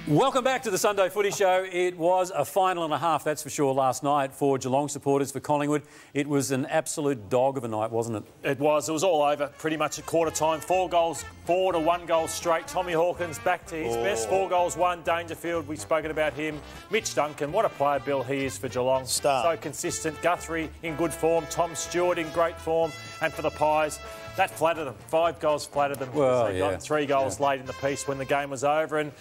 Welcome back to the Sunday Footy Show. It was a final and a half, that's for sure, last night for Geelong supporters, for Collingwood. It was an absolute dog of a night, wasn't it? It was. It was all over pretty much at quarter time. 4 to 1 goal straight. Tommy Hawkins back to his best. 4 goals, 1. Dangerfield, we've spoken about him. Mitch Duncan, what a player, Bill, he is for Geelong. Star. So consistent. Guthrie in good form. Tom Stewart in great form. And for the Pies, that flattered them. 5 goals flattered them. Well, they got 3 goals late in the piece when the game was over. And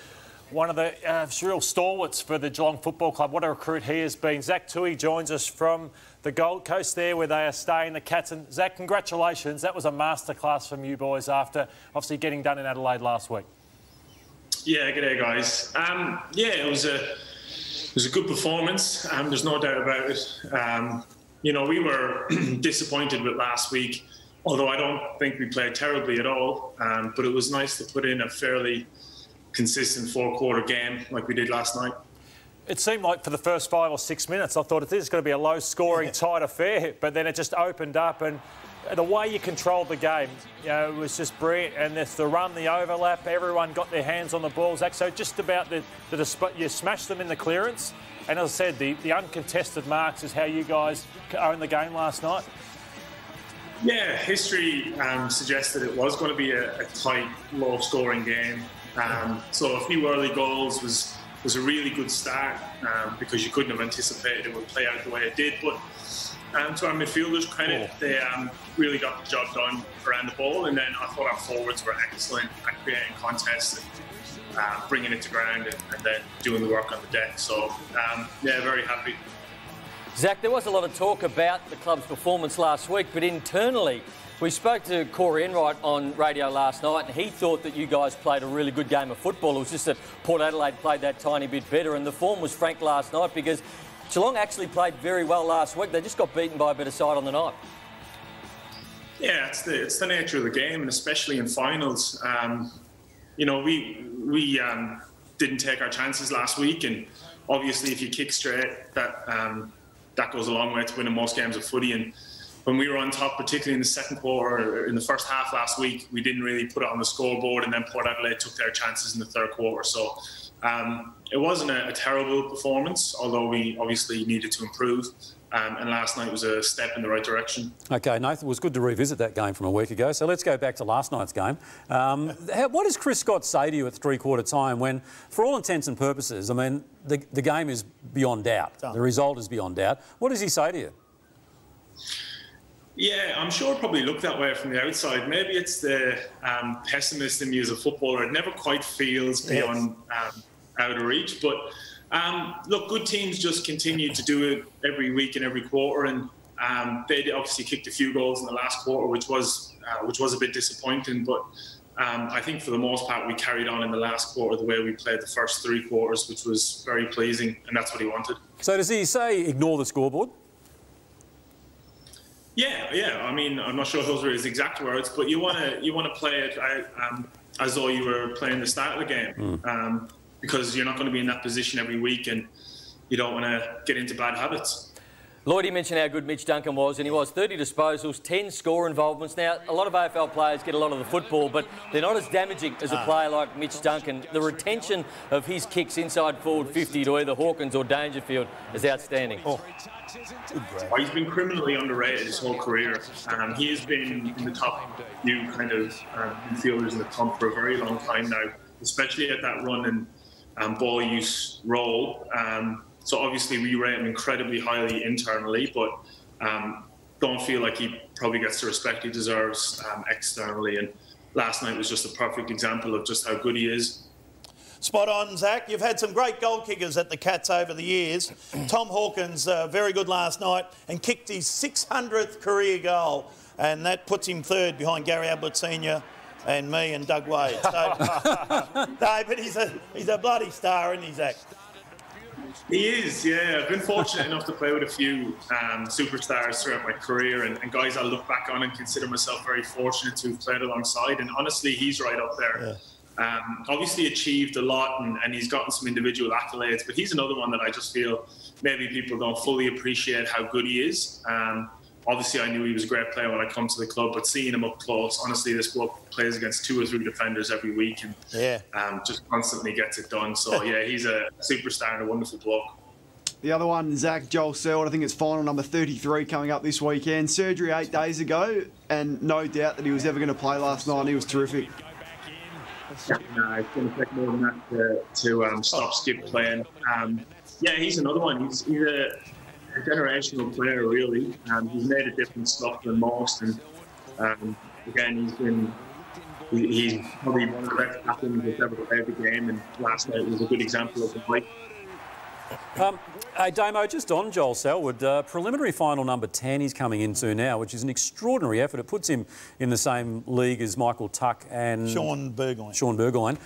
one of the real stalwarts for the Geelong Football Club. What a recruit he has been. Zach Tuohy joins us from the Gold Coast there where they are staying, the Cats. And Zach, congratulations. That was a masterclass from you boys after obviously getting done in Adelaide last week. Yeah, g'day guys. It was a good performance. There's no doubt about it. We were disappointed with last week, although I don't think we played terribly at all. But it was nice to put in a fairly consistent 4-quarter game like we did last night. It seemed like for the first 5 or 6 minutes, I thought this is going to be a low-scoring, tight affair, but then it just opened up, and the way you controlled the game, it was just brilliant. And there's the run, the overlap, everyone got their hands on the ball, Zach. So just about you smashed them in the clearance, and as I said, the uncontested marks is how you guys owned the game last night. Yeah, history suggested it was going to be a tight, low-scoring game. So a few early goals was a really good start because you couldn't have anticipated it would play out the way it did. But to our midfielders' credit, they really got the job done around the ball. And then I thought our forwards were excellent at creating contests and bringing it to ground and then doing the work on the deck. So, very happy. Zach, there was a lot of talk about the club's performance last week, but internally, we spoke to Corey Enright on radio last night, and he thought that you guys played a really good game of football. It was just that Port Adelaide played that tiny bit better, and the form was frank last night because Geelong actually played very well last week. They just got beaten by a better side on the night. Yeah, it's the nature of the game, and especially in finals. We didn't take our chances last week, and obviously if you kick straight, that goes a long way to winning most games of footy. And when we were on top, particularly in the second quarter, in the first half last week, we didn't really put it on the scoreboard, and then Port Adelaide took their chances in the third quarter. So it wasn't a terrible performance, although we obviously needed to improve. And last night was a step in the right direction. OK, Nathan, it was good to revisit that game from a week ago. So let's go back to last night's game. What does Chris Scott say to you at 3-quarter time when, for all intents and purposes, I mean, the game is beyond doubt. The result is beyond doubt. What does he say to you? Yeah, I'm sure it probably looked that way from the outside. Maybe it's the pessimist in me as a footballer. It never quite feels beyond out of reach. But look, good teams just continue to do it every week and every quarter. And they obviously kicked a few goals in the last quarter, which was a bit disappointing. But I think for the most part, we carried on in the last quarter the way we played the first 3 quarters, which was very pleasing. And that's what he wanted. So does he say ignore the scoreboard? Yeah. I mean, I'm not sure if those were his exact words, but you want to play it as though you were playing the start of the game, because you're not going to be in that position every week, and you don't want to get into bad habits. Lloyd, you mentioned how good Mitch Duncan was, and he was 30 disposals, 10 score involvements. Now, a lot of AFL players get a lot of the football, but they're not as damaging as a player like Mitch Duncan. The retention of his kicks inside forward 50 to either Hawkins or Dangerfield is outstanding. He's been criminally underrated his whole career. He has been in the top few kind of midfielders in the comp for a very long time now, especially at that run and ball use role. So obviously we rate him incredibly highly internally, but don't feel like he probably gets the respect he deserves externally. And last night was just a perfect example of just how good he is. Spot on, Zach. You've had some great goal kickers at the Cats over the years. Tom Hawkins, very good last night, and kicked his 600th career goal, and that puts him third behind Gary Ablett Sr. and me and Doug Wade. So, no, but he's a bloody star, isn't he, Zach? He is, yeah. I've been fortunate enough to play with a few superstars throughout my career, and guys I look back on and consider myself very fortunate to have played alongside. And honestly, he's right up there. Yeah. Obviously achieved a lot, and he's gotten some individual accolades, but he's another one that I just feel maybe people don't fully appreciate how good he is. obviously I knew he was a great player when I come to the club, but seeing him up close, honestly, this bloke plays against 2 or 3 defenders every week and just constantly gets it done. So, yeah, he's a superstar and a wonderful bloke. The other one, Zach, Joel Selwood, I think it's final number 33 coming up this weekend. Surgery 8 days ago, and no doubt that he was ever going to play last night. He was terrific. No, it's going to take more than that to stop Skip playing. Yeah, he's another one. He's a generational player, really. He's made a different stuff than most, and again, he's probably one of the best captains that's ever played the game, and last night was a good example of the play. Hey, Damo, just on Joel Selwood, preliminary final number 10 he's coming into now, which is an extraordinary effort. It puts him in the same league as Michael Tuck and Sean Burgoyne.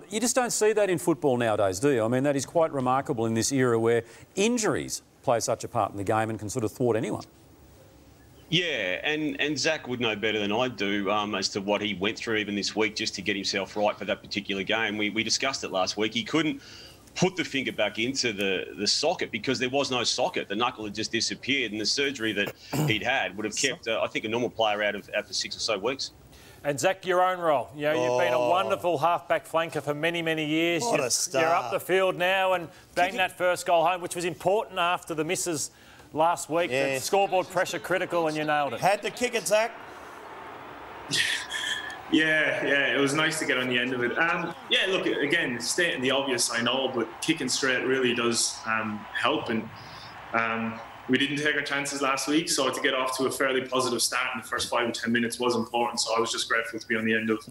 You just don't see that in football nowadays, do you? I mean, that is quite remarkable in this era where injuries play such a part in the game and can sort of thwart anyone. Yeah, and Zach would know better than I do as to what he went through even this week just to get himself right for that particular game. We discussed it last week. He couldn't put the finger back into the socket because there was no socket. The knuckle had just disappeared, and the surgery that he'd had would have kept, I think, a normal player out for 6 or so weeks. And Zach, your own role. You know, you've been a wonderful half-back flanker for many, many years. What a star. You're up the field now and banged that first goal home, which was important after the misses last week. Yeah. The scoreboard pressure critical, and you nailed it. Had to kick it, Zach. Yeah, it was nice to get on the end of it. Yeah, look, again, stating the obvious, I know, but kicking straight really does help. And we didn't take our chances last week, so to get off to a fairly positive start in the first 5 or 10 minutes was important. So I was just grateful to be on the end of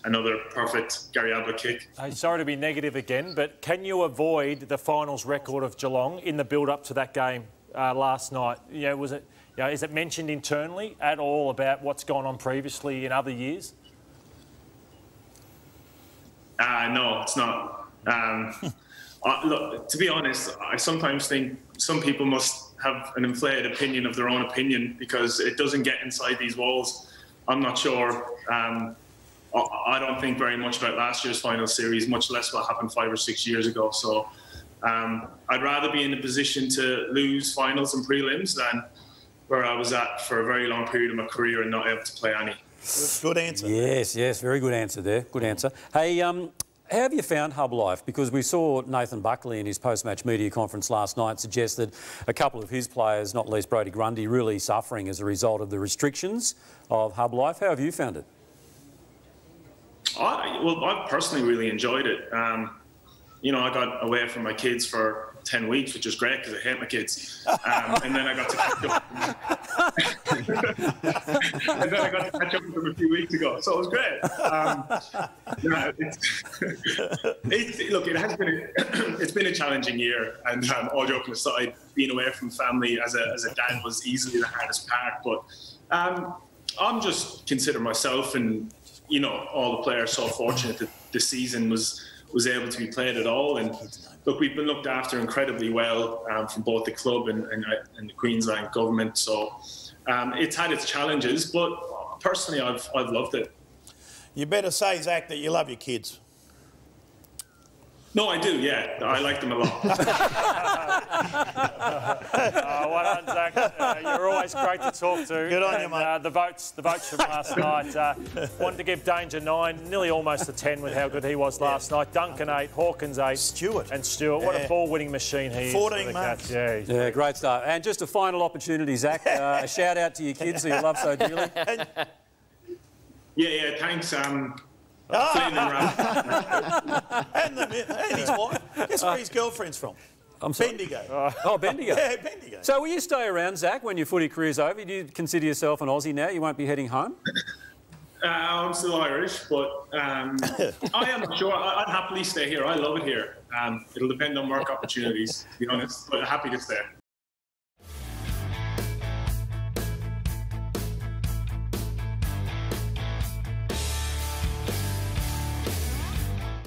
another perfect Gary Ablett kick. Hey, sorry to be negative again, but can you avoid the finals record of Geelong in the build-up to that game last night? You know, was it? You know, is it mentioned internally at all about what's gone on previously in other years? No, it's not. Look, to be honest, I sometimes think some people must have an inflated opinion of their own opinion because it doesn't get inside these walls. I'm not sure. I don't think very much about last year's final series, much less what happened 5 or 6 years ago. So I'd rather be in a position to lose finals and prelims than where I was at for a very long period of my career and not able to play any. Good answer. Yes, very good answer there. Good answer. Hey, how have you found Hub Life? Because we saw Nathan Buckley in his post-match media conference last night suggested a couple of his players, not least Brodie Grundy, really suffering as a result of the restrictions of Hub Life. How have you found it? I've personally really enjoyed it. You know, I got away from my kids for 10 weeks, which was great because I hate my kids. And then I got to catch up. with them a few weeks ago, so it was great. Look, it's been a challenging year, and all joking aside, being away from family as a dad was easily the hardest part. But I'm just consider myself and all the players so fortunate that the season was able to be played at all. And look, we've been looked after incredibly well from both the club and the Queensland government. So it's had its challenges, but personally, I've loved it. You better say, Zach, that you love your kids. No, I do, yeah. I like them a lot. Well done, Zach. You're always great to talk to. Good on you, mate. The votes from last night. Wanted to give Danger 9, nearly almost a 10 with how good he was last night. Duncan 8, Hawkins 8. Stewart. What a ball-winning machine he is. 14 marks. Yeah, great start. And just a final opportunity, Zach. A shout-out to your kids who you love so dearly. Yeah, thanks. And his wife. Guess where his girlfriend's from? Bendigo. Bendigo. Yeah, Bendigo. So will you stay around, Zach, when your footy career's over? Do you consider yourself an Aussie now? You won't be heading home? I'm still Irish, but I am not sure. I'd happily stay here. I love it here. It'll depend on work opportunities, to be honest, but happy to stay.